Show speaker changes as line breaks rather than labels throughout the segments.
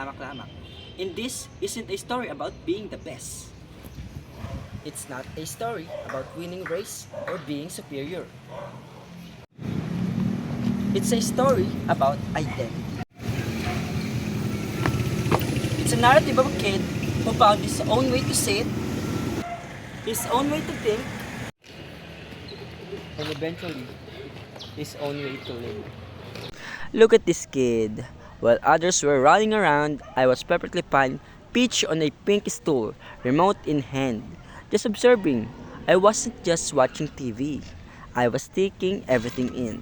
pahamak-lamak. And this isn't a story about being the best. It's not a story about winning race or being superior. It's a story about identity. It's a narrative of a kid who found his own way to say it, his own way to think, and eventually, his own way to live. Look at this kid. While others were running around, I was perfectly fine, perched on a pink stool, remote in hand, just observing. I wasn't just watching TV. I was taking everything in.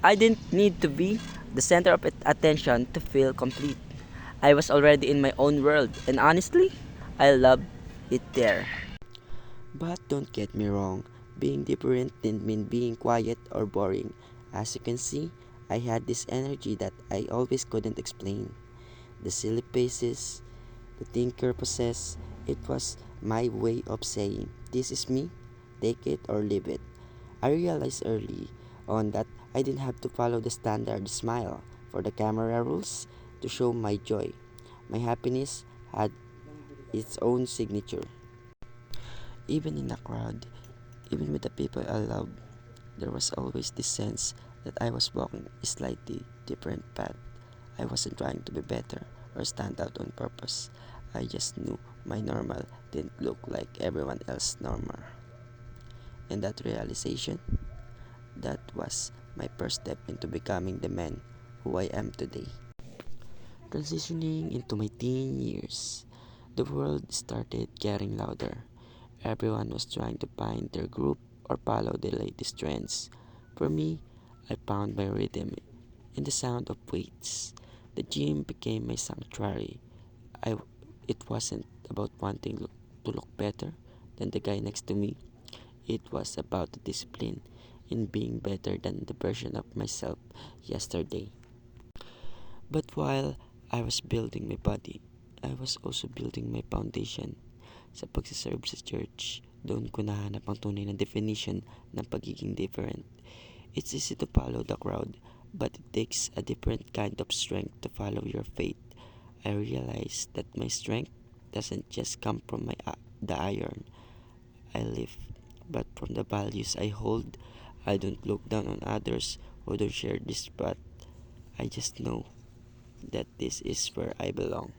I didn't need to be the center of attention to feel complete. I was already in my own world, and honestly, I loved it there. But don't get me wrong, being different didn't mean being quiet or boring. As you can see, I had this energy that I always couldn't explain. The silly faces, the thinker possess, it was my way of saying, this is me, take it or leave it. I realized early on that I didn't have to follow the standard smile for the camera rules to show my joy. My happiness had its own signature. Even in a crowd, even with the people I love, there was always this sense that I was walking a slightly different path. I wasn't trying to be better or stand out on purpose. I just knew my normal didn't look like everyone else's normal. And that realization, that was my first step into becoming the man who I am today. Transitioning into my teen years, the world started getting louder. Everyone was trying to find their group or follow the latest trends. For me, I found my rhythm in the sound of weights. The gym became my sanctuary. I, it wasn't about to look better than the guy next to me. It was about the discipline in being better than the version of myself yesterday. But while I was building my body, I was also building my foundation. Sa pagsiserve sa church, doon ko nahanap ang tunay na definition ng pagiging different. It's easy to follow the crowd, but it takes a different kind of strength to follow your faith. I realized that my strength doesn't just come from the iron I lift, but from the values I hold. I don't look down on others who don't share this path. I just know that this is where I belong.